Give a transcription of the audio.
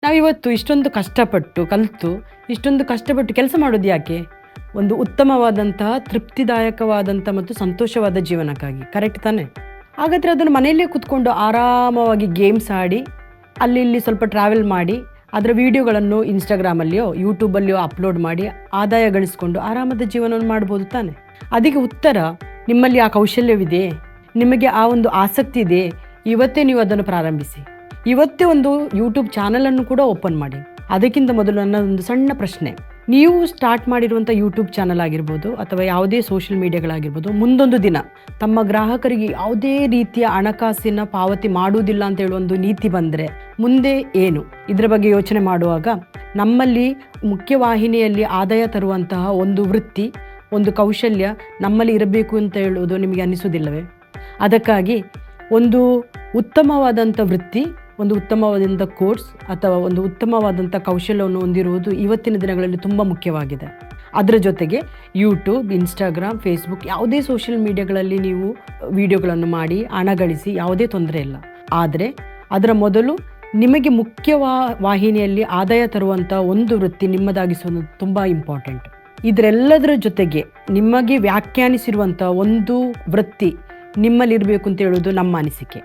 ನಾವಿವತ್ತು ಇಷ್ಟೊಂದು ಕಷ್ಟಪಟ್ಟು ಕಲಿತು ಇಷ್ಟೊಂದು ಕಷ್ಟಪಟ್ಟು ಕೆಲಸ ಮಾಡೋದು ಯಾಕೆ? ಒಂದು ಉತ್ತಮವಾದಂತಹ ತೃಪ್ತಿದಾಯಕವಾದಂಥ ಮತ್ತು ಸಂತೋಷವಾದ ಜೀವನಕ್ಕಾಗಿ, ಕರೆಕ್ಟ್ ತಾನೆ? ಹಾಗಾದರೆ ಅದನ್ನು ಮನೆಯಲ್ಲೇ ಕೂತ್ಕೊಂಡು ಆರಾಮವಾಗಿ ಗೇಮ್ಸ್ ಆಡಿ ಅಲ್ಲಿ ಇಲ್ಲಿ ಸ್ವಲ್ಪ ಟ್ರಾವೆಲ್ ಮಾಡಿ ಅದರ ವೀಡಿಯೋಗಳನ್ನು ಇನ್ಸ್ಟಾಗ್ರಾಮಲ್ಲಿಯೋ ಯೂಟ್ಯೂಬಲ್ಲಿಯೋ ಅಪ್ಲೋಡ್ ಮಾಡಿ ಆದಾಯ ಗಳಿಸ್ಕೊಂಡು ಆರಾಮದ ಜೀವನವನ್ನು ಮಾಡ್ಬೋದು ತಾನೆ? ಅದಕ್ಕೆ ಉತ್ತರ, ನಿಮ್ಮಲ್ಲಿ ಆ ಕೌಶಲ್ಯವಿದೆ, ನಿಮಗೆ ಆ ಒಂದು ಆಸಕ್ತಿ ಇದೆ, ಇವತ್ತೇ ನೀವು ಅದನ್ನು ಪ್ರಾರಂಭಿಸಿ. ಇವತ್ತೇ ಒಂದು ಯೂಟ್ಯೂಬ್ ಚಾನಲನ್ನು ಕೂಡ ಓಪನ್ ಮಾಡಿ. ಅದಕ್ಕಿಂತ ಮೊದಲು ನನ್ನದೊಂದು ಸಣ್ಣ ಪ್ರಶ್ನೆ, ನೀವು ಸ್ಟಾರ್ಟ್ ಮಾಡಿರುವಂಥ ಯೂಟ್ಯೂಬ್ ಚಾನಲ್ ಆಗಿರ್ಬೋದು ಅಥವಾ ಯಾವುದೇ ಸೋಷಿಯಲ್ ಮೀಡಿಯಾಗಳಾಗಿರ್ಬೋದು, ಮುಂದೊಂದು ದಿನ ತಮ್ಮ ಗ್ರಾಹಕರಿಗೆ ಯಾವುದೇ ರೀತಿಯ ಹಣಕಾಸಿನ ಪಾವತಿ ಮಾಡುವುದಿಲ್ಲ ಅಂತ ಹೇಳುವ ಒಂದು ನೀತಿ ಬಂದರೆ ಮುಂದೆ ಏನು? ಇದರ ಬಗ್ಗೆ ಯೋಚನೆ ಮಾಡುವಾಗ ನಮ್ಮಲ್ಲಿ ಮುಖ್ಯವಾಹಿನಿಯಲ್ಲಿ ಆದಾಯ ತರುವಂತಹ ಒಂದು ವೃತ್ತಿ, ಒಂದು ಕೌಶಲ್ಯ ನಮ್ಮಲ್ಲಿ ಇರಬೇಕು ಅಂತ ಹೇಳುವುದು ನಿಮಗೆ ಅನ್ನಿಸೋದಿಲ್ಲವೇ? ಅದಕ್ಕಾಗಿ ಒಂದು ಉತ್ತಮವಾದಂಥ ವೃತ್ತಿ, ಒಂದು ಉತ್ತಮವಾದಂಥ ಕೋರ್ಸ್ ಅಥವಾ ಒಂದು ಉತ್ತಮವಾದಂಥ ಕೌಶಲ್ಯವನ್ನು ಹೊಂದಿರುವುದು ಇವತ್ತಿನ ದಿನಗಳಲ್ಲಿ ತುಂಬ ಮುಖ್ಯವಾಗಿದೆ. ಅದರ ಜೊತೆಗೆ ಯೂಟ್ಯೂಬ್, ಇನ್ಸ್ಟಾಗ್ರಾಮ್, ಫೇಸ್ಬುಕ್ ಯಾವುದೇ ಸೋಷಿಯಲ್ ಮೀಡಿಯಾಗಳಲ್ಲಿ ನೀವು ವಿಡಿಯೋಗಳನ್ನು ಮಾಡಿ ಹಣ ಗಳಿಸಿ, ಯಾವುದೇ ತೊಂದರೆ ಇಲ್ಲ. ಆದರೆ ಅದರ ಮೊದಲು ನಿಮಗೆ ವಾಹಿನಿಯಲ್ಲಿ ಆದಾಯ ತರುವಂಥ ಒಂದು ವೃತ್ತಿ ನಿಮ್ಮದಾಗಿಸೋದು ತುಂಬ ಇಂಪಾರ್ಟೆಂಟ್. ಇದರೆಲ್ಲದರ ಜೊತೆಗೆ ನಿಮಗೆ ವ್ಯಾಖ್ಯಾನಿಸಿರುವಂಥ ಒಂದು ವೃತ್ತಿ ನಿಮ್ಮಲ್ಲಿರಬೇಕು ಅಂತ ಹೇಳೋದು ನಮ್ಮ ಅನಿಸಿಕೆ.